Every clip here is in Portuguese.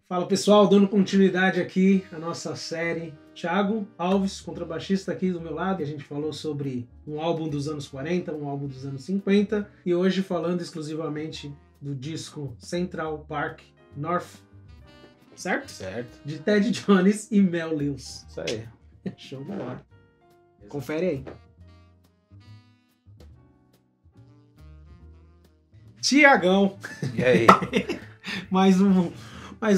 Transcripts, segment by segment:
Fala pessoal, dando continuidade aqui à nossa série. Thiago Alves, contrabaixista aqui do meu lado, e a gente falou sobre um álbum dos anos 40, um álbum dos anos 50, e hoje falando exclusivamente do disco Central Park North, certo? Certo. De Ted Jones e Mel Lewis. Isso aí. Show de bola. Confere aí. Tiagão, E aí? mais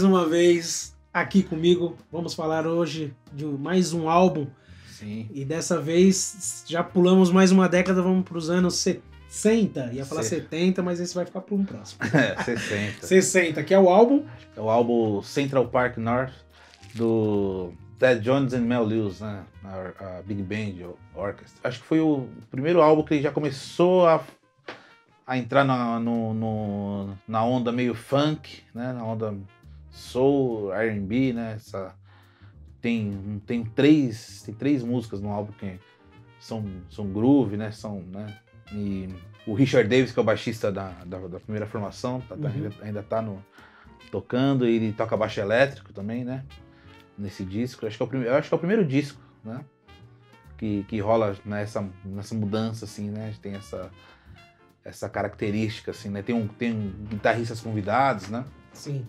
uma vez aqui comigo. Vamos falar hoje de mais um álbum. Sim. E dessa vez já pulamos mais uma década, vamos para os anos 60. Ia falar 70, mas esse vai ficar para um próximo. 60. 60, que é o álbum. É o álbum Central Park North do Ted Jones e Mel Lewis, né? A Big Band Orchestra. Acho que foi o primeiro álbum que ele já começou a entrar na onda meio funk, né? Na onda soul, R&B, né? Tem três músicas no álbum que são groove, né? E o Richard Davis, que é o baixista da primeira formação, ainda tá tocando, e ele toca baixo elétrico também, né? Nesse disco. Acho que é o primeiro disco, né? Que rola nessa mudança, assim, né? Tem essa característica, assim, né? Tem guitarristas convidados, né? Sim.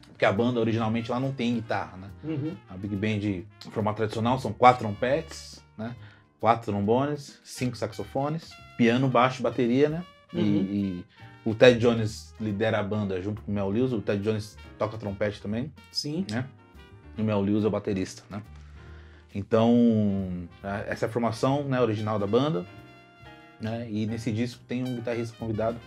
Porque a banda originalmente lá não tem guitarra, né? Uhum. A Big Band, no formato tradicional, são 4 trompetes, né? 4 trombones, 5 saxofones, piano, baixo, bateria, né? Uhum. E o Ted Jones lidera a banda junto com o Mel Lewis. O Ted Jones toca trompete também, Sim. né? E o Mel Lewis é o baterista, né? Então, essa é a formação, né, original da banda, né? E nesse disco tem um guitarrista convidado,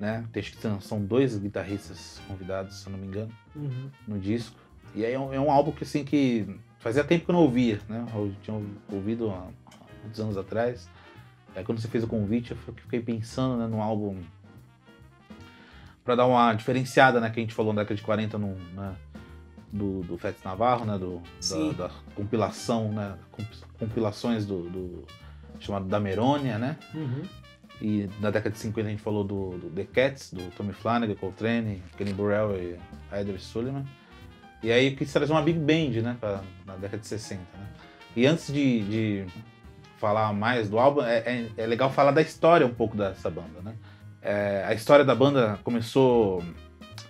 né? Acho que são 2 guitarristas convidados, se eu não me engano, Uhum. no disco. E aí é um álbum que, assim, que fazia tempo que eu não ouvia, né? Eu tinha ouvido há muitos anos atrás. Aí quando você fez o convite, eu fiquei pensando, né, num álbum pra dar uma diferenciada, né? Que a gente falou na década de 40 do Fats Navarro, né? Da compilação, né? Compilações do chamado Da Merônia, né? Uhum. E na década de 50 a gente falou do The Cats, do Tommy Flanagan, Coltrane, Kenny Burrell e Eder Sullivan. E aí eu quis trazer uma Big Band, né, na década de 60, né? E antes de falar mais do álbum, é legal falar da história um pouco dessa banda, né? A história da banda começou...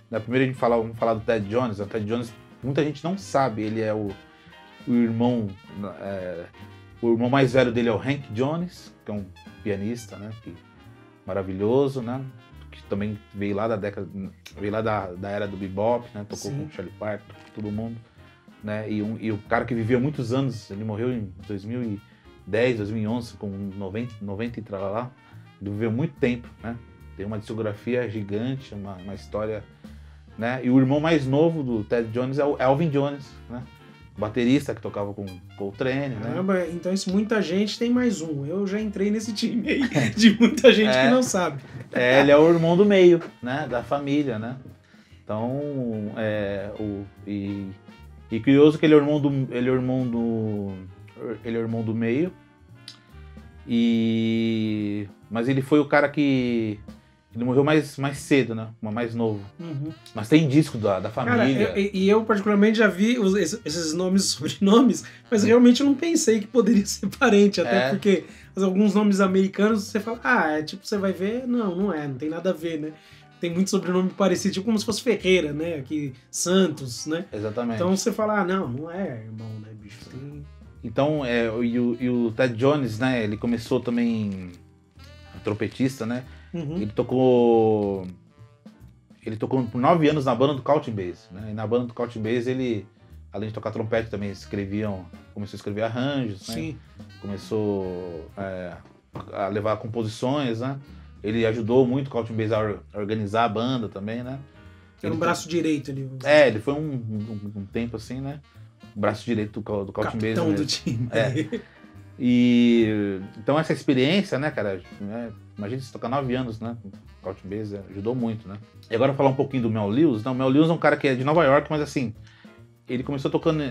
Né, primeiro vamos falar do Ted Jones. O Ted Jones, muita gente não sabe, ele é o irmão... o irmão mais velho dele é o Hank Jones, que é um pianista, né, maravilhoso, né? Que também veio lá da era do bebop, né? Tocou Sim. com Charlie Parker, todo mundo, né? E o cara que vivia muitos anos, ele morreu em 2010, 2011, com 90 e tralalá. Ele viveu muito tempo, né? Tem uma discografia gigante, uma história, né? E o irmão mais novo do Ted Jones é o Elvin Jones, né? Baterista que tocava com Coltrane, né? Caramba, então isso, muita gente tem mais um. Eu já entrei nesse time aí de muita gente que não sabe. Ele é o irmão do meio, né? Da família, né? Então, e curioso que ele é o irmão do meio. Mas ele foi o cara que ele morreu mais cedo, né? Mais novo. Uhum. Mas tem disco da família. Cara, eu particularmente já vi esses nomes e sobrenomes, mas realmente eu não pensei que poderia ser parente, até porque alguns nomes americanos você fala, você vai ver, não tem nada a ver, né? Tem muito sobrenome parecido, tipo como se fosse Ferreira, né? Aqui, Santos, né? Exatamente. Então você fala, não é irmão, né, bicho? Então, o Ted Jones, né? Ele começou também trompetista, né? Uhum. Ele tocou por 9 anos na banda do Count Bass, né? E na banda do Count Bass ele, além de tocar trompete, também começou a escrever arranjos, né? Sim. Começou a levar composições, né? Ele ajudou muito o Count Bass a organizar a banda também, né? Era um braço direito ali. Ele foi um tempo assim, né? O braço direito do Count Bass. Capitão do time. E então essa experiência, né, cara, imagina você tocar 9 anos, né, com Count Bass, ajudou muito, né. E agora falar um pouquinho do Mel Lewis. Não, o Mel Lewis é um cara que é de Nova York, mas assim, ele começou tocando,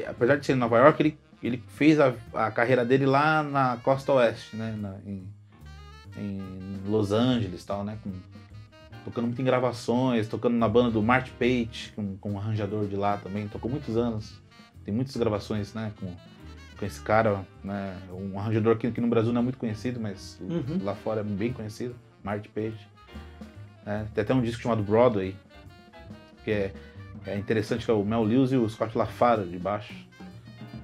apesar de ser em Nova York, ele fez a carreira dele lá na costa oeste, né, em Los Angeles e tal, né, tocando muito em gravações, tocando na banda do Marty Page, com um arranjador de lá também, tocou muitos anos. Tem muitas gravações, né, com esse cara, né, um arranjador que no Brasil não é muito conhecido, mas lá fora é bem conhecido, Marty Page. Tem até um disco chamado Broadway, que é interessante, que é o Mel Lewis e o Scott LaFaro de baixo.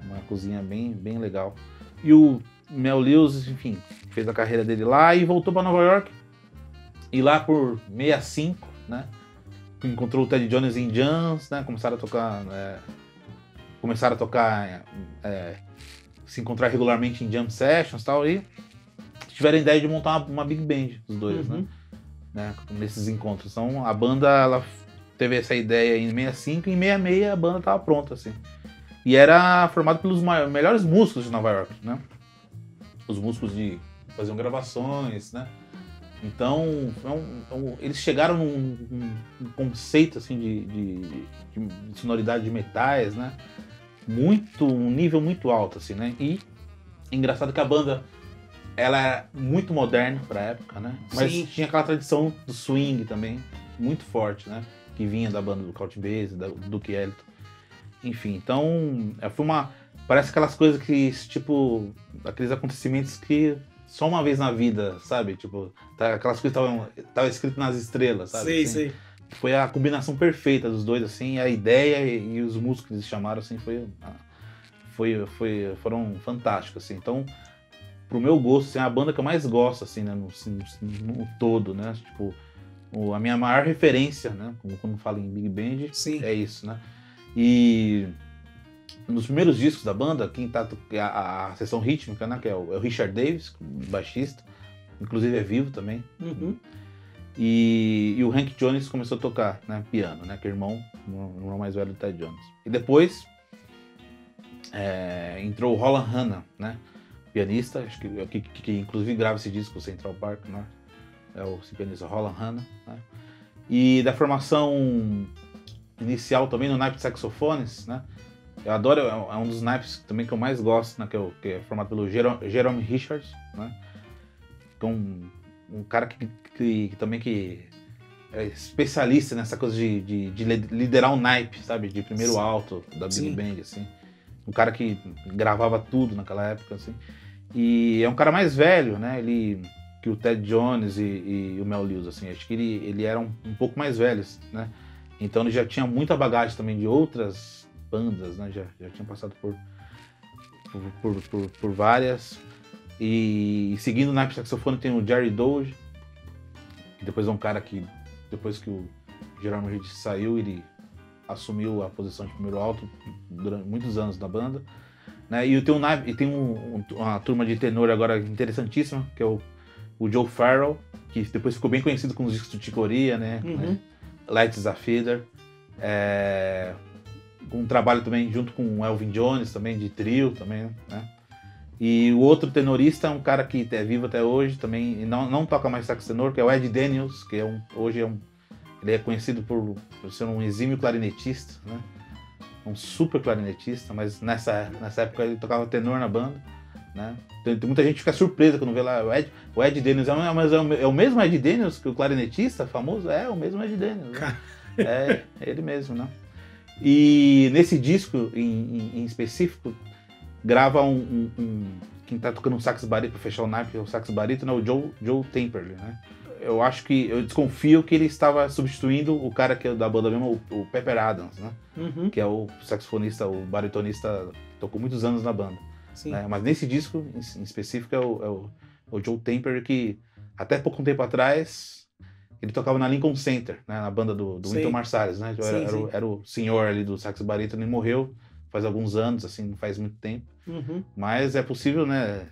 Uma cozinha bem, bem legal. E o Mel Lewis, enfim, fez a carreira dele lá e voltou para Nova York. E lá por 65, né, encontrou o Ted Jones em jams, né, começaram a tocar, se encontrar regularmente em jam sessions e tal, e tiveram a ideia de montar uma big band, os dois, né, nesses encontros. Então a banda, ela teve essa ideia em 65 e em 66 a banda estava pronta, assim. E era formada pelos melhores músicos de Nova York, né? Os músicos faziam gravações, né? Então, eles chegaram num conceito assim, de sonoridade de metais, né? Um nível muito alto, assim, né? E engraçado que a banda, ela era muito moderna pra época, né? Mas tinha aquela tradição do swing também, muito forte, né? Que vinha da banda do Count Basie, do Duke Ellington. Enfim, então, parece aquelas coisas que, tipo, aqueles acontecimentos que só uma vez na vida, sabe? Tipo, aquelas coisas que estavam escritas nas estrelas, sabe? Sei. Foi a combinação perfeita dos dois, assim, a ideia e os músicos que eles chamaram, assim, foram fantásticos, assim. Então, pro meu gosto, assim, é a banda que eu mais gosto, assim, né, no todo, né? Tipo, a minha maior referência, né, quando falo em Big Band, é isso, né? E nos primeiros discos da banda, quem tá a seção rítmica, né, que é o Richard Davis, baixista, inclusive é vivo também. E o Hank Jones começou a tocar, né, piano, né, que é o irmão mais velho do Ted Jones. E depois entrou o Roland Hanna, né, pianista, acho que inclusive grava esse disco, o Central Park, né, é o pianista Roland Hanna, né. E da formação inicial também no naipe de saxofones, né, eu adoro, é um dos naipes também que eu mais gosto, né, que é formado pelo Jerome Richards, né, que é um cara que também é especialista nessa coisa de liderar um naipe, sabe, de primeiro alto da Big Band, assim, um cara que gravava tudo naquela época, assim, e é um cara mais velho, né, que o Ted Jones e o Mel Lewis, assim, acho que ele era um pouco mais velho, né, então ele já tinha muita bagagem também de outras bandas, né, já tinha passado por várias. E seguindo o naipe de saxofone tem o Jerry Doge, que depois é um cara que, depois que o Jerome Reed saiu, ele assumiu a posição de primeiro alto durante muitos anos na banda, né? E tem uma turma de tenor agora interessantíssima, que é o Joe Farrell, que depois ficou bem conhecido com os discos do Chick Corea, né? Light is a Feather. Um trabalho também junto com o Elvin Jones, também de trio também, né? E o outro tenorista é um cara que é vivo até hoje também, e não toca mais sax tenor, que é o Ed Daniels, que ele é conhecido por ser um exímio clarinetista, né? Um super clarinetista, mas nessa época ele tocava tenor na banda, né? Tem muita gente que fica surpresa quando vê lá o Ed Daniels, mas é o mesmo Ed Daniels que o clarinetista famoso? É o mesmo Ed Daniels, né? É ele mesmo, né? E nesse disco em específico, grava quem tá tocando um sax barítono pra fechar o naipe, o sax barítono, é o Joe Temperley, né? Eu desconfio que ele estava substituindo o cara que é da banda mesmo, o Pepper Adams, né? Que é o saxofonista, o baritonista, que tocou muitos anos na banda. Né? Mas nesse disco, em específico, é o Joe Temperley, que até pouco tempo atrás, ele tocava na Lincoln Center, né? Na banda do Wynton Marsalis, né? Era o senhor ali do sax barítono, ele morreu faz alguns anos, assim, não faz muito tempo. Mas é possível, né?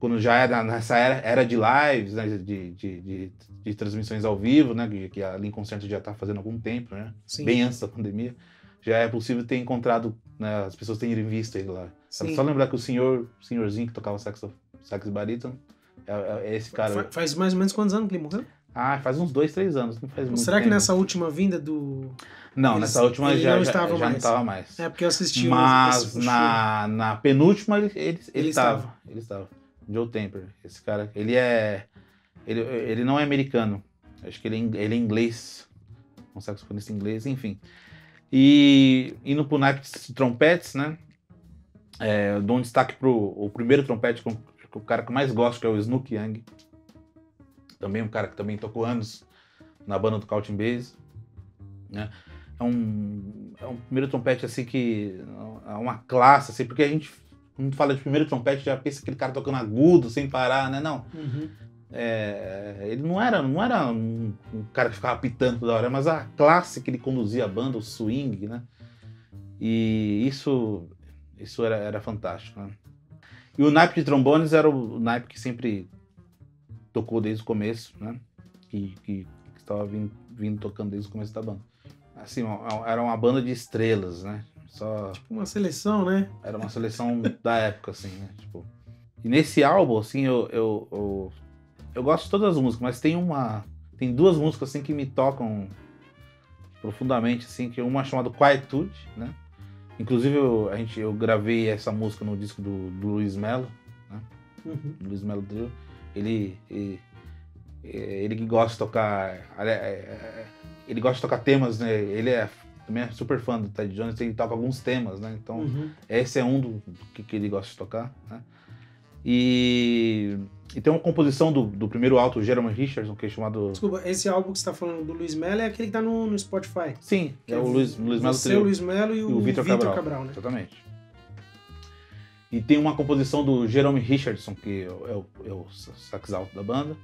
Quando já era nessa era de lives, né? De transmissões ao vivo, né? Que a Lincoln Center já está fazendo há algum tempo, né? Bem antes da pandemia. Já é possível ter encontrado, né? As pessoas terem visto ele lá. Só lembrar que o senhorzinho que tocava sax barítono é esse cara. Faz mais ou menos quantos anos que ele morreu? Faz uns 2, 3 anos, não faz muito Será tempo. Que nessa última vinda do... Não, nessa última já não estava mais. É porque eu assisti Mas na penúltima ele estava. Joe Temper, esse cara, ele não é americano. Acho que ele é inglês, um saxofonista inglês, enfim. E indo pro naipe de trompetes, né? Eu dou um destaque pro o primeiro trompete, o cara que eu mais gosto, que é o Snook Young. Também um cara que também tocou anos na banda do Count Bass, né? É um primeiro trompete assim que é uma classe, assim, porque a gente, quando fala de primeiro trompete, já pensa aquele cara tocando agudo, sem parar, né? Não. Uhum. Ele não era um cara que ficava pitando toda hora, mas a classe que ele conduzia a banda, o swing, né? E isso era fantástico, né? E o naipe de trombones era o naipe que sempre tocou desde o começo, né? Que estava vindo tocando desde o começo da banda. Assim, era uma banda de estrelas, né? Tipo uma seleção, né? Era uma seleção da época, assim, né? Tipo, e nesse álbum, assim, eu gosto de todas as músicas, mas tem duas músicas, assim, que me tocam profundamente, assim, que uma é chamada Quietude, né? Inclusive, eu gravei essa música no disco do Luiz Melo, né? Uhum. Luiz Melo Drill. Ele que gosta de tocar... Ele gosta de tocar temas, né? Ele também é super fã do Ted Jones, ele toca alguns temas, né? Então, esse é um do que ele gosta de tocar, né? E tem uma composição do primeiro álbum, o Jeremy Richardson, que é chamado... Desculpa, esse álbum que você tá falando do Luiz Melo é aquele que tá no Spotify. Sim, é o Luiz Melo Trio. O Luiz Melo e o Vitor Cabral, né? Exatamente. E tem uma composição do Jeremy Richardson, que é o sax alto da banda,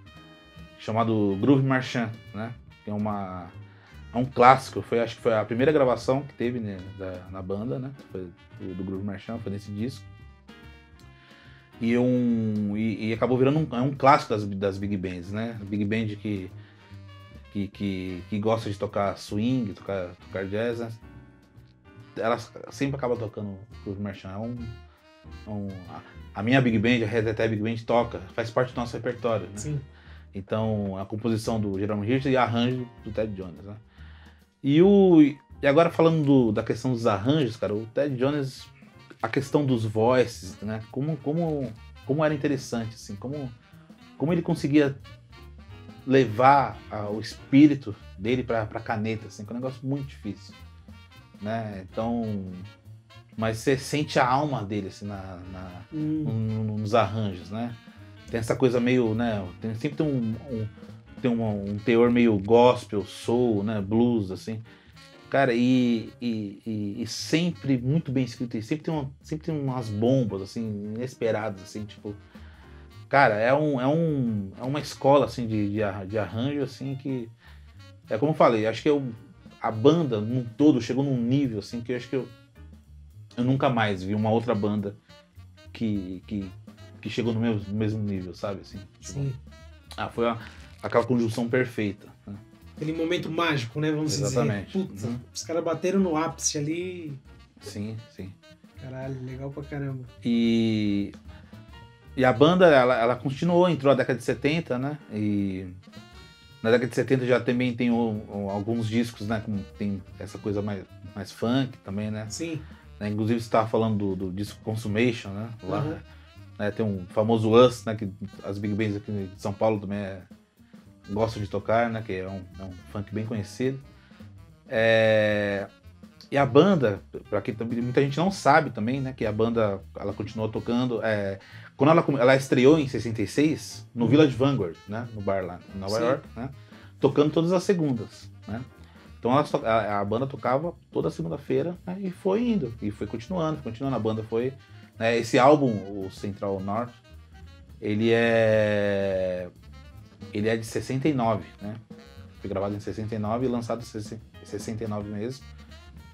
chamado Groove Marchand, né? Que é um clássico, acho que foi a primeira gravação que teve, né, na banda, né? Foi do Groove Marchand, foi nesse disco. E acabou virando um clássico das big bands, né? Big band que gosta de tocar swing, tocar jazz, né? Elas sempre acabam tocando Groove Marchand. A minha big band, a Red Hat Big Band, faz parte do nosso repertório, né? Sim. Então, a composição do Jerome Hirsch e arranjo do Ted Jones, né? E agora falando da questão dos arranjos, cara, o Ted Jones, a questão dos voices, né? Como era interessante, assim, como ele conseguia levar o espírito dele pra caneta, assim, que é um negócio muito difícil, né? Então, mas você sente a alma dele, assim, nos arranjos, né? Tem essa coisa meio, né? Sempre tem um teor meio gospel, soul, né? Blues, assim. Cara, e sempre muito bem escrito. E sempre tem umas bombas, assim, inesperadas, assim, tipo... Cara, é uma escola, assim, de arranjo, assim, que... É como eu falei, acho que a banda, num todo, chegou num nível, assim, que eu acho que eu nunca mais vi uma outra banda que chegou no mesmo nível, sabe? Assim, tipo, sim. Foi aquela conjunção perfeita, né? Aquele momento mágico, né? Vamos Exatamente. dizer. Puta, os caras bateram no ápice ali. Sim. Caralho, legal pra caramba. E a banda, ela continuou, entrou na década de 70, né? E na década de 70 já também tem alguns discos, né? Como tem essa coisa mais funk também, né? Sim. Inclusive você estava falando do disco Consummation, né? Lá, né, tem um famoso Us, né? Que as big bands aqui de São Paulo também gostam de tocar, né? Que é um funk bem conhecido. E a banda, para quem muita gente não sabe também, né? Que a banda ela continuou tocando. Quando ela estreou em 66 no Village Vanguard, né? No bar lá em Nova York, né? Tocando todas as segundas, né? Então a banda tocava toda segunda-feira, né, e foi indo, e foi continuando. A banda foi... Né, esse álbum, o Central North, ele é de 69, né? Foi gravado em 69 e lançado em 69 mesmo.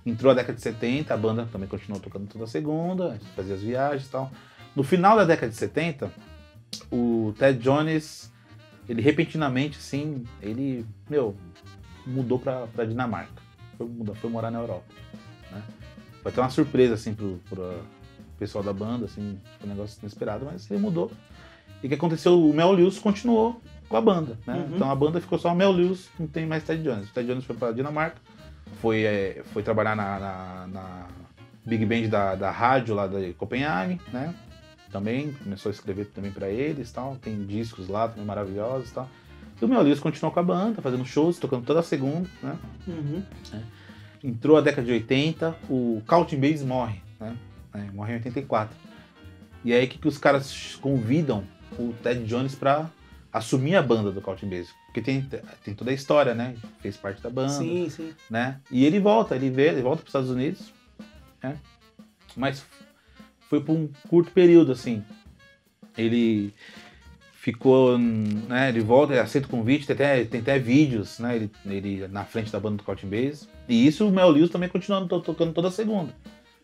Entrou a década de 70, a banda também continuou tocando toda segunda, fazia as viagens e tal. No final da década de 70, o Ted Jones, ele repentinamente, assim, ele, mudou pra Dinamarca. Foi morar na Europa, né? Foi até uma surpresa, assim, pro pessoal da banda, assim, foi um negócio inesperado, mas ele mudou. E o que aconteceu? O Mel Lewis continuou com a banda, né? Então a banda ficou só o Mel Lewis, não tem mais Ted Jones. O Ted Jones foi pra Dinamarca, foi trabalhar na Big Band da rádio lá de Copenhague, né? Também começou a escrever também pra eles, tal. Tem discos lá também maravilhosos, tal. E o Mel Lewis continuou com a banda, fazendo shows, tocando toda segunda, né? Uhum. Entrou a década de 80, o Counting Bass morre, né? Morre em 84. E aí que os caras convidam o Ted Jones pra assumir a banda do Counting Bass. Porque tem toda a história, né? Fez parte da banda. Sim, sim. Né? E ele volta para os Estados Unidos, né? Mas foi por um curto período, assim. Ele ficou, né? Ele volta, ele aceita o convite, tem até vídeos, né? Ele na frente da banda do Counting Bass. E isso o Mel Lewis também continuando tocando toda segunda,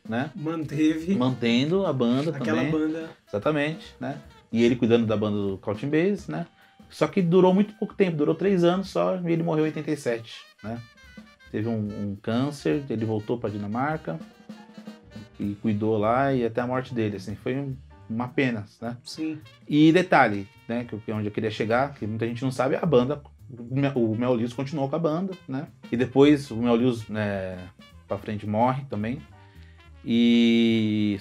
né? Mantendo a banda aquela também. Banda. Exatamente, né? E ele cuidando da banda do Counting Bass, né? Só que durou muito pouco tempo, durou 3 anos só, e ele morreu em 87, né? Teve um câncer, ele voltou para Dinamarca e cuidou lá e até a morte dele, assim, foi uma pena, né? Sim. E detalhe, né, que onde eu queria chegar, que muita gente não sabe, a banda, o Mel Lewis continuou com a banda, né? E depois o Mel Lewis, né, pra frente morre também.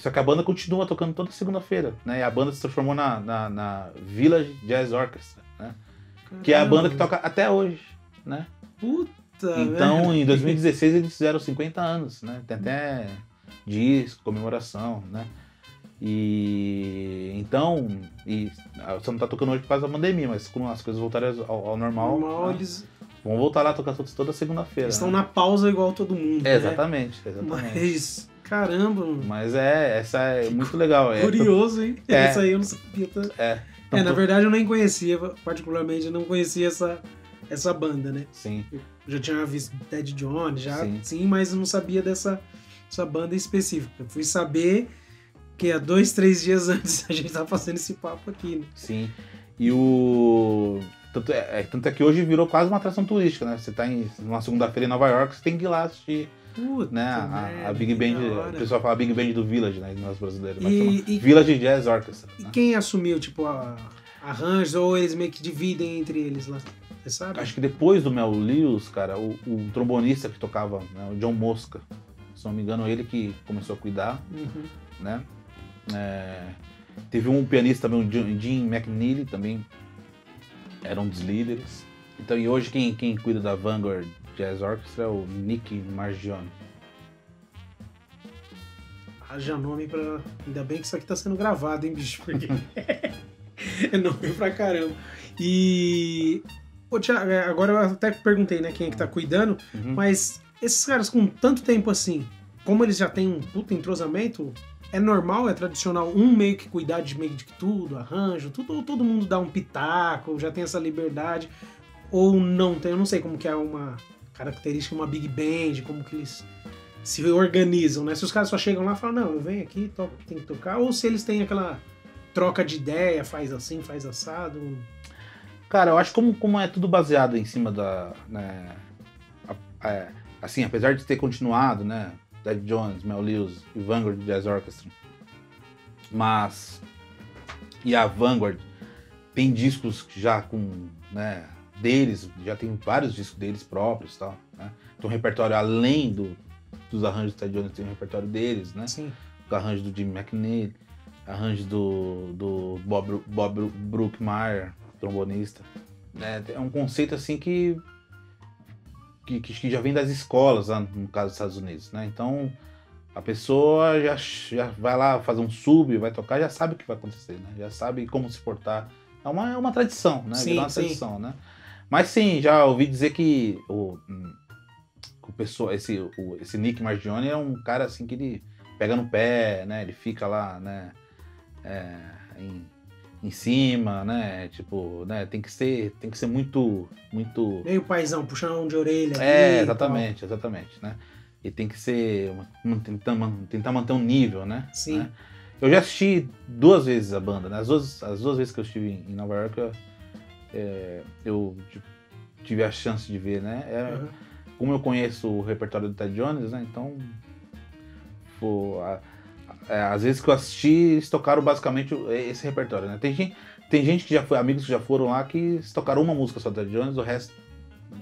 Só que a banda continua tocando toda segunda-feira, né? E a banda se transformou na Village Jazz Orchestra, né? Caramba. Que é a banda que toca até hoje, né? Puta, então, velho. em 2016 eles fizeram 50 anos, né? Tem até disco, comemoração, né? Você não tá tocando hoje por causa da pandemia, mas quando as coisas voltarem ao normal, né? Eles vão voltar lá a tocar toda segunda-feira. estão né? na pausa igual todo mundo. Exatamente. Mas, caramba. Mas essa é muito legal. Curioso, hein? Essa aí eu não sabia. Na verdade eu nem conhecia, particularmente, eu não conhecia essa banda, né? Sim. Eu já tinha visto Ted Jones, sim, mas eu não sabia dessa banda específica. Eu fui saber que há 2, 3 dias antes a gente tava fazendo esse papo aqui, né? Sim. E Tanto é que hoje virou quase uma atração turística, né? Você tá numa segunda-feira em Nova York, você tem que ir lá assistir. Né? A Big Band, o pessoal fala Big Band do Village, né? Nós brasileiros, mas chama Village Jazz Orchestra. E né? quem assumiu, tipo, arranjos, ou eles meio que dividem entre eles lá? Você sabe? Acho que depois do Mel Lewis, cara, o trombonista que tocava, né, o John Mosca, se não me engano, ele que começou a cuidar, né? Teve um pianista também, o Jim McNeely, também era um dos líderes. Então, e hoje quem cuida da Vanguard Jazz Orchestra é o Nick Margione. Haja nome pra... Ainda bem que isso aqui tá sendo gravado, hein, bicho? Porque é nome pra caramba. E... Ô, Thiago, agora eu até perguntei, né, quem é que tá cuidando, mas esses caras com tanto tempo assim, como eles já têm um puta entrosamento, é normal, é tradicional um meio que cuidar de meio de tudo, arranjo, tudo, ou todo mundo dá um pitaco, já tem essa liberdade, ou não tem, eu não sei como que é uma característica, uma big band, como que eles se organizam, né? Se os caras só chegam lá e falam, não, eu venho aqui, tem que tocar, ou se eles têm aquela troca de ideia, faz assim, faz assado. Cara, eu acho que como é tudo baseado em cima da... Né, assim, apesar de ter continuado, né? Ted Jones, Mel Lewis e Vanguard Jazz Orchestra. E a Vanguard tem discos já com, né, deles, já tem vários discos deles próprios e tal, né? Tem um repertório além dos arranjos do Ted Jones, tem um repertório deles, né? Sim. O arranjo do Jim McNeil, arranjo do Bob Brookmeyer, trombonista. É um conceito assim que já vem das escolas, lá, no caso dos Estados Unidos, né? Então, a pessoa já vai lá fazer um sub, vai tocar, já sabe o que vai acontecer, né? Já sabe como se portar. É uma tradição, né? Sim, uma tradição, né? Mas sim, já ouvi dizer que esse Nick Margione é um cara assim que ele pega no pé, né? Ele fica lá, né? Em cima, né? Tipo, né? Tem que ser muito... Meio paizão, puxando de orelha. Ali, exatamente, né? E tem que ser... Tentar manter um nível, né? Sim. Né? Eu já assisti 2 vezes a banda, né? As duas vezes que eu estive em Nova York, eu tive a chance de ver, né? Como eu conheço o repertório do Ted Jones, né? Então... às vezes que eu assisti, eles tocaram basicamente esse repertório, né? Tem gente que já foi, amigos que já foram lá, que tocaram uma música só do Ted Jones, o resto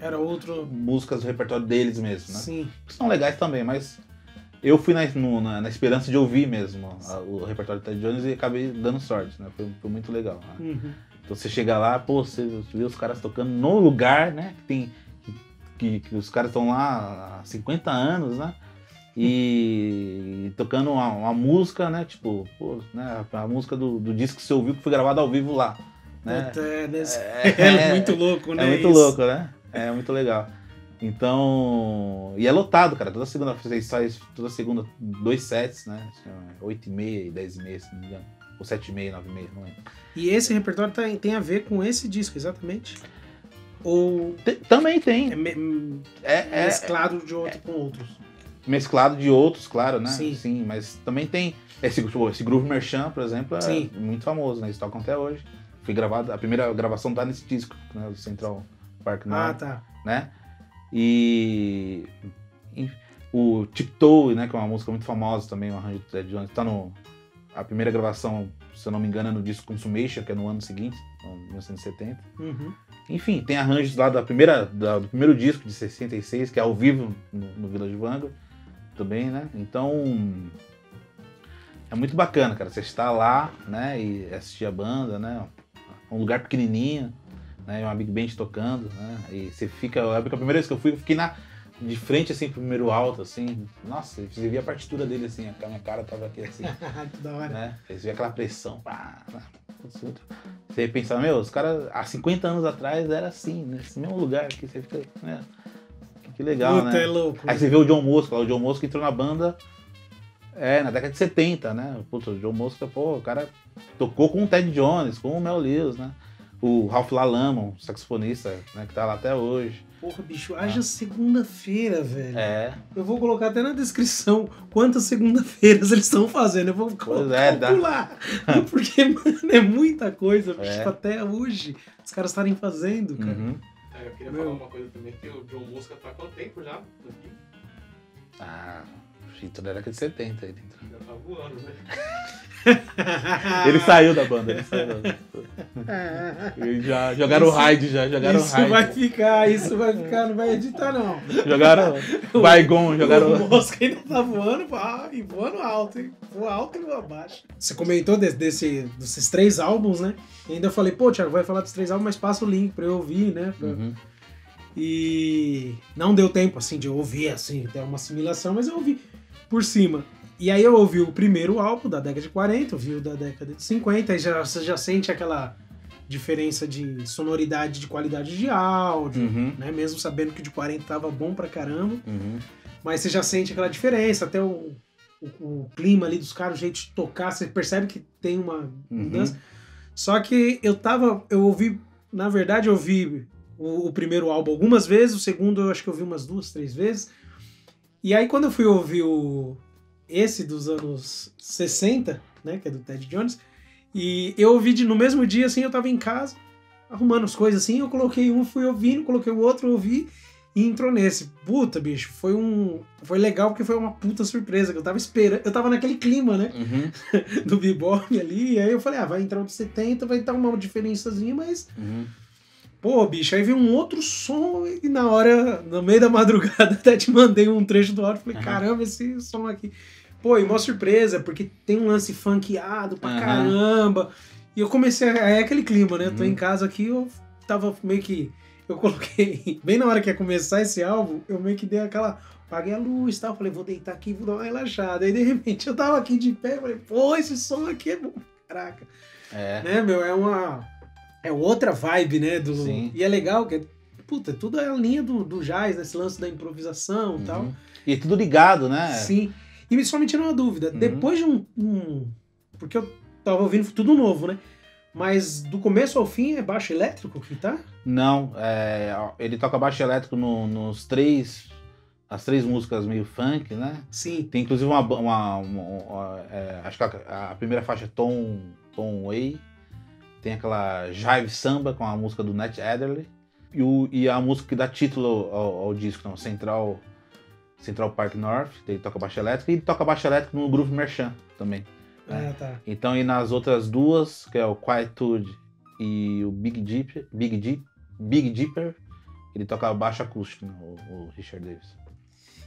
era outro... músicas do repertório deles mesmo, né? Sim. Que são legais também, mas eu fui na esperança de ouvir mesmo o repertório do Ted Jones e acabei dando sorte, né? Foi muito legal. Né? Então você chega lá, pô, você vê os caras tocando no lugar, né? Que os caras estão lá há 50 anos, né? E tocando uma música, né? Tipo, pô, né? A música do disco que você ouviu que foi gravado ao vivo lá. Né? É muito louco, né? É muito louco, né? É muito legal. Então. E é lotado, cara. Toda segunda toda segunda 2 sets, né? 8h30 e 10h30, se não me engano. Ou 7h30, 9h30, não lembro. E esse repertório tem a ver com esse disco, exatamente? Ou também tem. É mesclado de outro com outros? Mesclado de outros, claro, né? Sim. Mas também tem. Esse Groove Merchant, por exemplo, é muito famoso, né? Eles tocam até hoje. Foi gravado, a primeira gravação tá nesse disco, né? Do Central Park North. Tá. Né? E o Tiptoe, né? Que é uma música muito famosa também, um arranjo do Ted Jones. Tá a primeira gravação, se eu não me engano, é no disco Consummation, que é no ano seguinte, 1970. Uhum. Enfim, tem arranjos lá do primeiro disco de 66, que é ao vivo no Village Vanguard também, né? Então é muito bacana, cara. Você está lá, né? E assistir a banda, né? Um lugar pequenininho, né? Uma big band tocando, né? E você fica... A primeira vez que eu fiquei de frente, assim, pro primeiro alto, assim. Nossa, você via a partitura dele, assim. A minha cara tava aqui, assim. Que da hora. Né? Você via aquela pressão. Você pensava, meu, os caras, há 50 anos atrás, era assim, nesse mesmo lugar aqui. Você fica, né? Que legal, Puta, né? é louco. Aí você vê o John Mosca lá. O John Mosca entrou na banda... na década de 70, né? Puta, o John Mosca, pô, o cara tocou com o Ted Jones, com o Mel Lewis, né? O Ralph Lalama, saxofonista, né? Que tá lá até hoje. Porra, bicho, haja segunda-feira, velho. É. Eu vou colocar até na descrição quantas segunda-feiras eles estão fazendo. Eu vou calcular. Porque, mano, é muita coisa, bicho, até hoje os caras estarem fazendo, cara. Uhum. Eu queria falar uma coisa também, que o John Mosca tá há quanto tempo já aqui? Então da década de 70 aí dentro. Já tá voando, né? Ele saiu da banda, Eles já jogaram o raid, jogaram isso vai ficar, não vai editar não. Jogaram Baigon, jogaram... O Mosca ainda tá voando, e voando alto, hein? Voa alto e voa baixo. Você comentou desses 3 álbuns, né? E ainda eu falei, pô, Thiago, vai falar dos 3 álbuns, mas passa o link pra eu ouvir, né? Uhum. E não deu tempo, assim, de eu ouvir, assim, ter uma assimilação, mas eu ouvi por cima. E aí eu ouvi o primeiro álbum da década de 40, ouvi o da década de 50, aí você já sente aquela diferença de sonoridade, de qualidade de áudio, né? Mesmo sabendo que o de 40 tava bom pra caramba. Mas você já sente aquela diferença, até o clima ali dos caras, o jeito de tocar, você percebe que tem uma mudança. Só que eu ouvi, na verdade, eu ouvi o primeiro álbum algumas vezes, o segundo eu acho que eu ouvi umas 2, 3 vezes. E aí quando eu fui ouvir esse dos anos 60, né, que é do Ted Jones, e eu ouvi no mesmo dia, assim, eu tava em casa, arrumando as coisas assim, eu coloquei um, fui ouvindo, coloquei o outro, ouvi, e entrou nesse. Puta, bicho, foi legal porque foi uma puta surpresa, que eu tava esperando, eu tava naquele clima, né, do bebop ali, e aí eu falei, vai entrar o de 70, vai dar uma diferençazinha, mas... Pô, bicho, aí veio um outro som e na hora, no meio da madrugada, até te mandei um trecho do áudio, falei, caramba, esse som aqui. Pô, e uma surpresa, porque tem um lance funkeado pra caramba. E eu comecei, é aquele clima, né? Eu tô em casa aqui, eu tava meio que... Eu coloquei, bem na hora que ia começar esse álbum, eu meio que dei aquela... Apaguei a luz e tal, falei, vou deitar aqui, vou dar uma relaxada. Aí, de repente, eu tava aqui de pé, falei, pô, esse som aqui é bom, caraca. Né, meu, é outra vibe, né? Sim. E é legal que, puta, tudo é a linha do jazz, nesse lance da improvisação e tal. E tudo ligado, né? Sim. E só me tira uma dúvida, depois de porque eu tava ouvindo tudo novo, né? Mas do começo ao fim é baixo elétrico que tá? Não, ele toca baixo elétrico as 3 músicas meio funk, né? Sim. Tem inclusive acho que a primeira faixa é Tom Way. Tem aquela Jive Samba com a música do Nat Adderley. E a música que dá título ao disco, não, Central Park North. Ele toca baixo elétrico. E ele toca baixo elétrico no Groove Merchant também. Tá. Então, e nas outras 2, que é o Quietude e o Big Dipper, ele toca baixo acústico, né, o Richard Davis.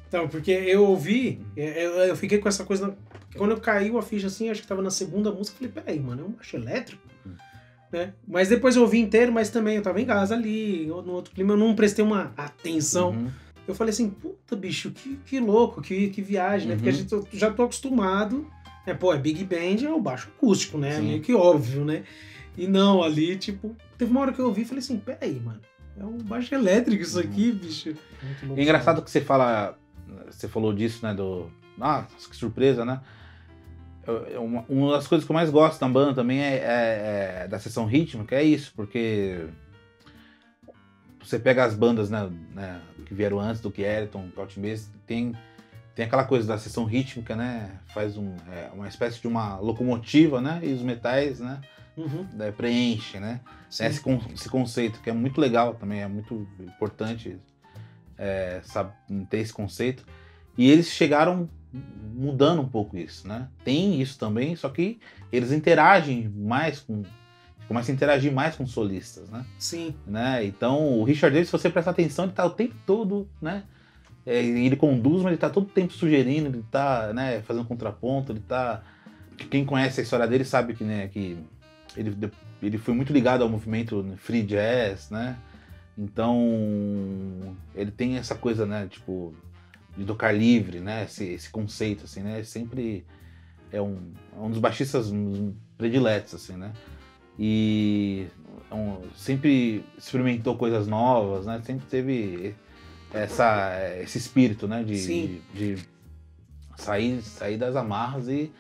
Então, porque eu ouvi, eu fiquei com essa coisa... Quando eu caiu a ficha assim, acho que tava na segunda música, eu falei, peraí, mano, é um baixo elétrico? né? Mas depois eu ouvi inteiro, mas também eu tava em casa ali, no outro clima, eu não prestei uma atenção. Uhum. Eu falei assim, puta, bicho, que louco, que viagem, né? Porque a gente já tô acostumado, né? Pô, é Big Band, é o baixo acústico, né? Sim. Meio que óbvio, né? E não, ali, tipo, teve uma hora que eu ouvi e falei assim, peraí, mano, é um baixo elétrico isso aqui, bicho. Muito louco. É engraçado que você falou disso, né, que surpresa, né? Uma das coisas que eu mais gosto da banda também é da sessão rítmica, é isso, porque você pega as bandas, né, que vieram antes do Kieriton, Couchbase, tem aquela coisa da sessão rítmica, né, faz uma espécie de uma locomotiva, né, e os metais, né, preenchem, né, esse conceito que é muito legal também, é muito importante ter esse conceito, e eles chegaram mudando um pouco isso, né, tem isso também, só que eles interagem mais começa a interagir mais com solistas, né? Sim. Né? Então, o Richard Davis, se você prestar atenção, ele tá o tempo todo, né? Ele conduz, mas ele tá todo o tempo sugerindo, ele tá, né, fazendo contraponto, ele tá... Quem conhece a história dele sabe que, né, que ele foi muito ligado ao movimento free jazz, né? Então, ele tem essa coisa, né, tipo, de tocar livre, né? Esse conceito, assim, né? Sempre é um dos baixistas prediletos, assim, né? E sempre experimentou coisas novas, né? Sempre teve esse espírito, né? De sair das amarras e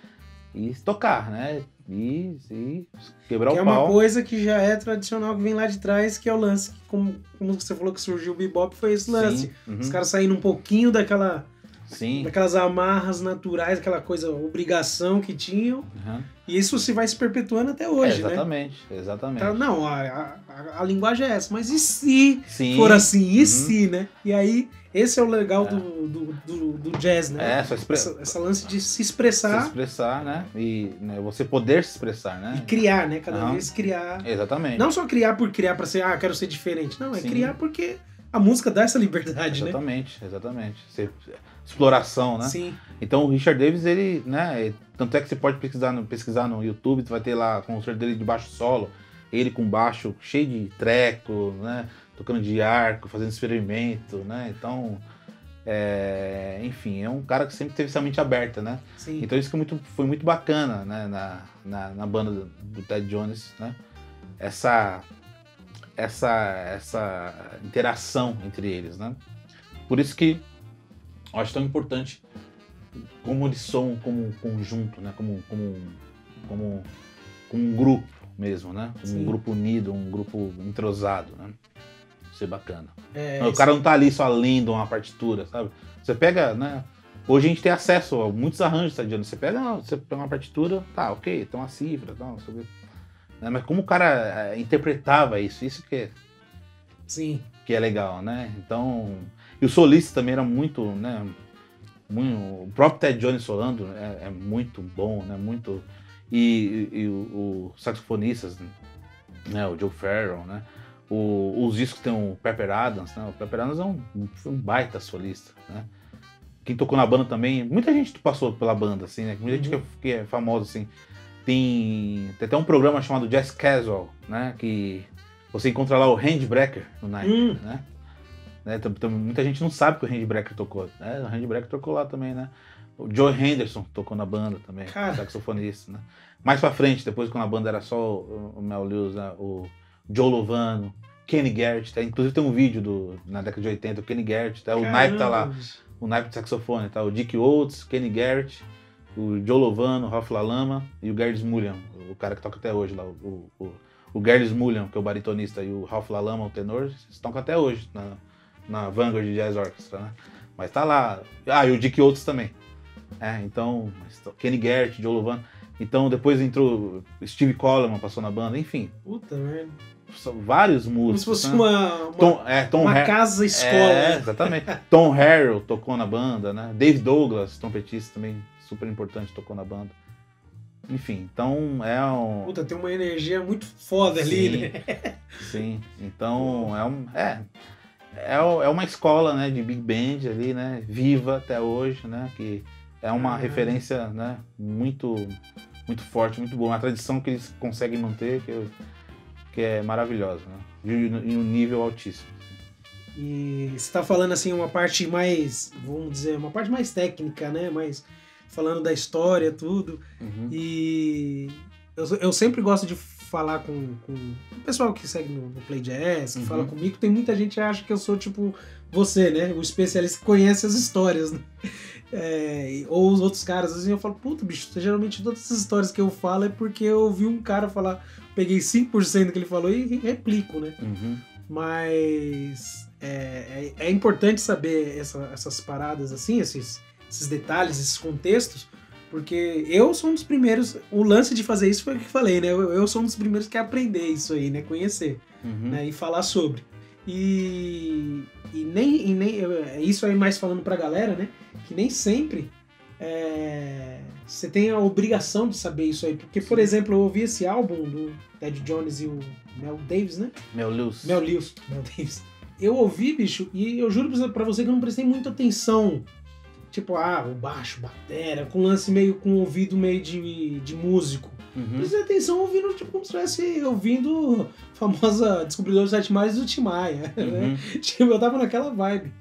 tocar, né? E quebrar o pau. Que é uma coisa que já é tradicional, que vem lá de trás, que é o lance. Como você falou que surgiu o bebop, foi esse lance. Sim, Os caras saindo um pouquinho daquelas amarras naturais, aquela coisa, obrigação que tinham. E isso se vai se perpetuando até hoje, exatamente, né? Exatamente. Então, não, a linguagem é essa, mas e se for assim? E se, né? E aí, esse é o legal do jazz, né? Essa lance de se expressar. Se expressar, né? E você poder se expressar, né? E criar, né? Cada vez criar. Exatamente. Não só criar por criar pra ser, quero ser diferente. Não, é criar porque a música dá essa liberdade, exatamente, né? Exatamente. Exploração, né? Sim. Então o Richard Davis, ele, né? Tanto é que você pode pesquisar no YouTube, você vai ter lá o concerto dele de baixo solo, ele com baixo cheio de treco, né? Tocando de arco, fazendo experimento, né? Então, enfim, é um cara que sempre teve essa mente aberta, né? Sim. Então isso que foi muito bacana, né? Na banda do Ted Jones, né? Essa interação entre eles, né? Por isso que eu acho tão importante como eles são como um conjunto, né? Como um grupo mesmo, né? Um grupo unido, um grupo entrosado, né? Isso é bacana. O cara não tá ali só lendo uma partitura, sabe? Você pega, né? Hoje a gente tem acesso a muitos arranjos, tá dizendo? Você pega uma partitura, tá, ok, tem uma cifra, tá, mas como o cara interpretava isso que é legal, né? Então, e o solista também era muito, né? O próprio Ted Jones solando é muito bom, né? Muito, e os saxofonistas, né? O Joe Farrell, né? Os discos tem o Pepper Adams, né? O Pepper Adams foi um baita solista, né? Quem tocou na banda também, muita gente passou pela banda, assim, né? Muita gente que é famosa, assim. Tem até um programa chamado Jazz Casual, né? Que você encontra lá o Handbrecker no Nike, né? Muita gente não sabe que o Handbrecker tocou. Né? O Handbrecker tocou lá também, né? O Joe Henderson tocou na banda também, saxofonista, né? Mais pra frente, depois quando a banda era só o Mel Lewis, né? O Joe Lovano, Kenny Garrett, inclusive tem um vídeo na década de 80, o Kenny Garrett, o Naipe tá lá, o Naipe de saxofone, tá? O Dick Oates, Kenny Garrett, o Joe Lovano, o Ralph LaLama e o Gary Mulligan, o cara que toca até hoje lá, o Gary Mulligan, que é o baritonista, e o Ralph LaLama, o tenor, eles tocam até hoje na Vanguard Jazz Orchestra, né? Mas tá lá. E o Dick Oates também. Então, Kenny Garrett, Joe Lovano. Então, depois entrou Steve Coleman, passou na banda, enfim. Puta merda. São vários músicos. Como se fosse uma casa-escola. Exatamente. Tom Harrell tocou na banda, né? Dave Douglas, trompetista também, super importante, tocou na banda. Enfim, então Puta, tem uma energia muito foda ali, né? Sim, então é uma escola, né, de Big Band ali, né, viva até hoje, né, que é uma referência, né, muito, muito forte, muito boa, uma tradição que eles conseguem manter, que é maravilhosa, né? Em um nível altíssimo. E você está falando assim uma parte mais, vamos dizer, uma parte mais técnica, né? Mais falando da história, tudo. Uhum. E eu sempre gosto de falar com o pessoal que segue no Play Jazz, que fala comigo. Tem muita gente que acha que eu sou tipo você, né? O especialista que conhece as histórias, né? Ou os outros caras, assim, eu falo, puta, bicho, geralmente todas as histórias que eu falo é porque eu ouvi um cara falar, peguei 5% do que ele falou e replico, né? Uhum. Mas é importante saber essas paradas assim, esses detalhes, esses contextos, porque eu sou um dos primeiros, o lance de fazer isso foi o que eu falei, né? Eu sou um dos primeiros que aprender isso aí, né? Conhecer, né? E falar sobre. E nem isso aí mais falando pra galera, né? Que nem sempre você tem a obrigação de saber isso aí. Porque, por exemplo, eu ouvi esse álbum do Ted Jones e o Mel Davis, né? Mel Lewis. Mel Davis. Eu ouvi, bicho, e eu juro pra você que eu não prestei muita atenção. Tipo, o baixo, batera, com lance meio, com ouvido meio de músico. Prestei atenção ouvindo, tipo, como se estivesse ouvindo a famosa Descobridor dos Sete Mares do Tim Maia, né? Tipo, eu tava naquela vibe.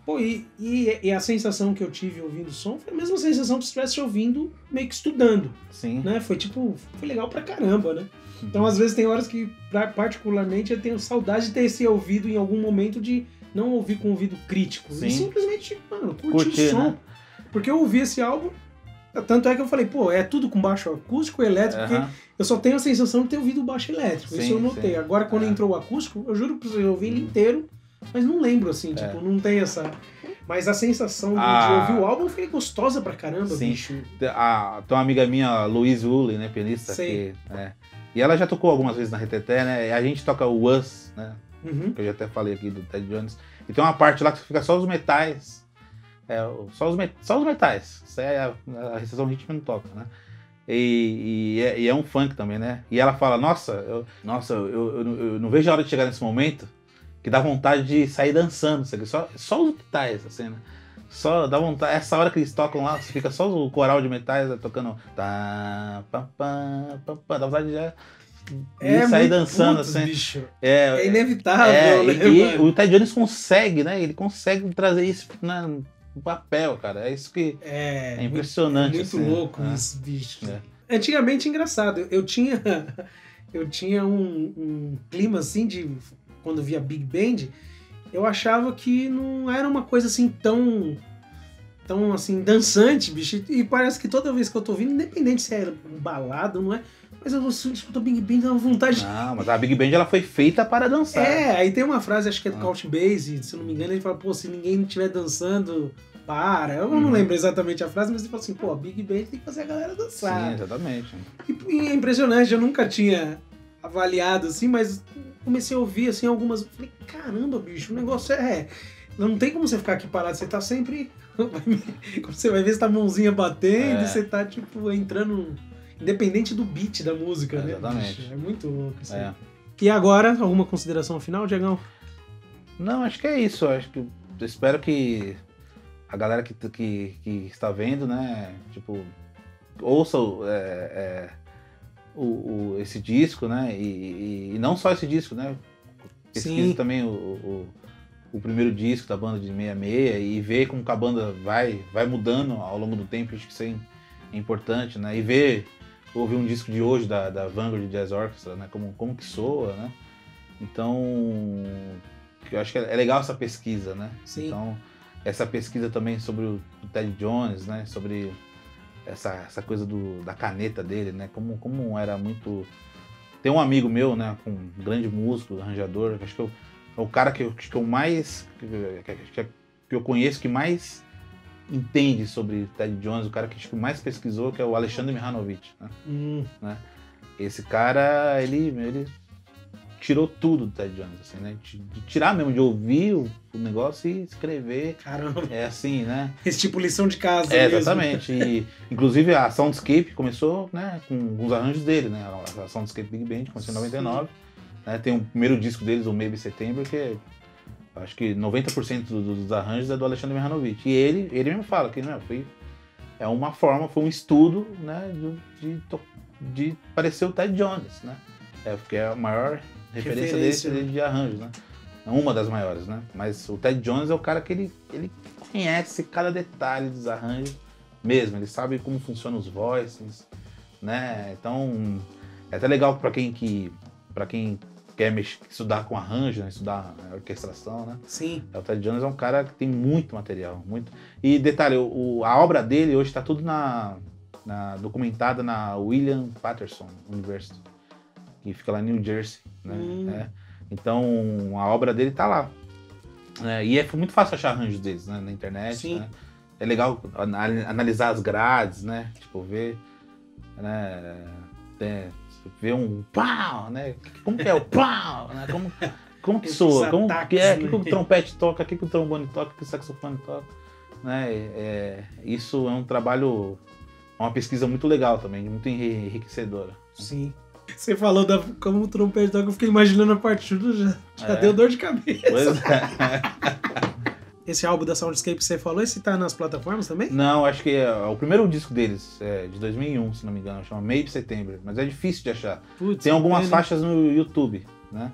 Pô, e a sensação que eu tive ouvindo o som foi a mesma sensação que se estivesse ouvindo meio que estudando. Sim. Né? Foi legal pra caramba, né? Então, às vezes, tem horas que, particularmente, eu tenho saudade de ter esse ouvido em algum momento de não ouvir com ouvido crítico. Sim. E simplesmente, mano, curtir o som. Né? Porque eu ouvi esse álbum, tanto é que eu falei, pô, é tudo com baixo acústico e elétrico, porque eu só tenho a sensação de ter ouvido o baixo elétrico. Sim, isso eu notei. sim. Agora, quando entrou o acústico, eu juro pra você, eu ouvi ele inteiro, mas não lembro, assim, tipo, não tem essa... Mas a sensação de ouvir o álbum foi gostosa pra caramba, sim. bicho. Tem uma amiga minha, Louise Woolley, né, pianista, Sei. e ela já tocou algumas vezes na Reteté, né, e a gente toca o Us, né, que eu já até falei aqui do Ted Jones, e tem uma parte lá que fica só os metais, só os metais, isso é a recessão rítmica não toca, né, e é um funk também, né, e ela fala, eu não vejo a hora de chegar nesse momento que dá vontade de sair dançando, sabe? Só os metais, assim, né? Só dá vontade. Essa hora que eles tocam lá, fica só o coral de metais tocando. Dá vontade de sair dançando, assim. Bicho. É inevitável, né, e o Ted Jones consegue, né? Ele consegue trazer isso no papel, cara. É isso que é impressionante. É muito assim, louco isso, bicho. Antigamente, engraçado. Eu tinha um clima assim de... Quando via Big Band, eu achava que não era uma coisa assim tão assim, dançante, bicho. E parece que toda vez que eu tô ouvindo, independente se é um balada ou não é, mas eu escuto Big Band, dá uma vontade. Não, mas a Big Band ela foi feita para dançar. Aí tem uma frase, acho que é do Count Basie, se eu não me engano, ele fala, pô, se ninguém estiver dançando, para. Eu não lembro exatamente a frase, mas ele fala assim, pô, a Big Band tem que fazer a galera dançar. Sim, exatamente. E é impressionante, eu nunca tinha avaliado assim, mas comecei a ouvir assim algumas. Falei, caramba, bicho, o negócio não tem como você ficar aqui parado, você tá sempre. Você vai ver se tá a mãozinha batendo e você tá, tipo, entrando. Independente do beat da música, né? Exatamente. Bicho, é muito louco isso aí. E agora, alguma consideração final, Diegão? Não, acho que é isso. Acho que eu espero que a galera que está vendo, né, tipo, ouça esse disco, né? E não só esse disco, né? Pesquise também o primeiro disco da banda de 66 e ver como que a banda vai mudando ao longo do tempo. Acho que isso é importante, né? E ouvir um disco de hoje da Vanguard Jazz Orchestra, né? Como que soa, né? Então, eu acho que é legal essa pesquisa, né? Sim. Então, essa pesquisa também sobre o Ted Jones, né? Sobre essa coisa da caneta dele, né? Como era muito... Tem um amigo meu, né? Um grande músico, arranjador, acho que é o cara que eu mais... que eu conheço, que mais entende sobre Ted Jones, o cara que mais pesquisou, que é o Alexandre Mihanovic, né? Esse cara, ele tirou tudo do Ted Jones, assim, né? De tirar mesmo, de ouvir o negócio e escrever. Caramba. É assim, né? Esse tipo lição de casa mesmo. Exatamente. E, inclusive, a Soundscape começou, né, com os arranjos dele, né? A Soundscape Big Band começou em 99. Né? Tem o primeiro disco deles, o Maybe September, que acho que 90% dos arranjos é do Alexandre Mihanovic. E ele mesmo fala que foi um estudo, né, de parecer o Ted Jones, né? Porque é a maior referência dele de arranjos, né? É uma das maiores, né? Mas o Ted Jones é o cara que ele conhece cada detalhe dos arranjos mesmo. Ele sabe como funcionam os voices, né? Então, é até legal para quem quer estudar com arranjo, né? Estudar orquestração, né? Sim. O Ted Jones é um cara que tem muito material, muito. E detalhe, a obra dele hoje está tudo documentada na William Patterson University, que fica lá em New Jersey, né? Então, a obra dele tá lá. E é muito fácil achar arranjos deles, né, na internet. Sim. Né? É legal analisar as grades, né? Tipo, ver, né? Ver um pau, né? Como que é o pau, né? Como que soa? Como que é? O que o trompete toca? O que o trombone toca? O que o saxofone toca? Né? Isso é um trabalho, uma pesquisa muito legal também, muito enriquecedora. Sim. Você falou como o trompete toca, eu fiquei imaginando a partitura, já deu dor de cabeça. Pois é. Esse álbum da Soundscape que você falou, esse tá nas plataformas também? Não, acho que é o primeiro disco deles, de 2001, se não me engano, chama Maybe September, mas é difícil de achar. Putz, tem algumas faixas no YouTube, né?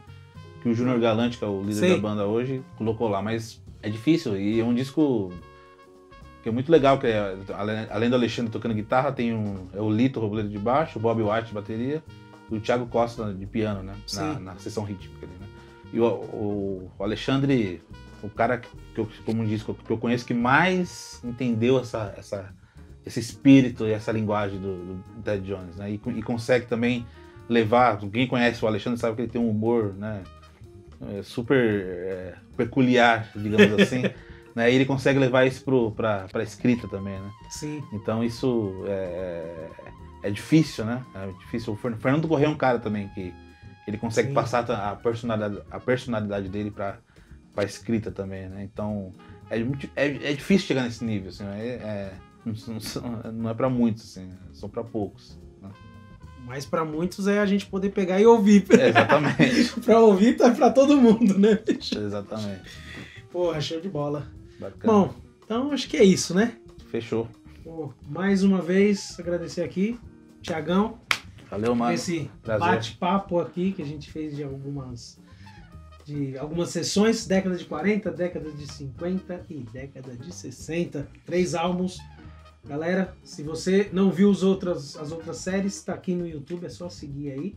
Que o Júnior Galante, que é o líder da banda hoje, colocou lá, mas é difícil e é um disco que é muito legal, que além do Alexandre tocando guitarra, tem o Lito Robledo de baixo, o Bob White de bateria e o Thiago Costa de piano, né? Na sessão rítmica ali, né? E o Alexandre, o cara que eu conheço que mais entendeu esse espírito e essa linguagem do Ted Jones, né? E consegue também levar, quem conhece o Alexandre sabe que ele tem um humor, né? Super peculiar, digamos assim, né? E ele consegue levar isso para escrita também, né? Sim. Então isso é difícil, né? É difícil. O Fernando Corrêa é um cara também que ele consegue passar a personalidade dele para escrita também, né? Então é difícil chegar nesse nível, assim, não é para muitos, assim, são para poucos. Né? Mas para muitos é a gente poder pegar e ouvir. Exatamente. Para ouvir tá para todo mundo, né? Exatamente. Porra, show de bola. Bacana. Bom, então acho que é isso, né? Fechou. Mais uma vez agradecer aqui, Thiagão. Valeu, mano. Esse bate-papo aqui que a gente fez de algumas sessões, década de 40, década de 50 e década de 60. 3 álbuns. Galera, se você não viu as outras séries, tá aqui no YouTube, é só seguir aí.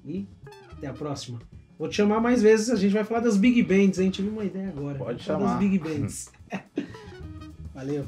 E até a próxima. Vou te chamar mais vezes, a gente vai falar das Big Bands, hein? Tive uma ideia agora. Pode chamar. Das Big Bands. Valeu.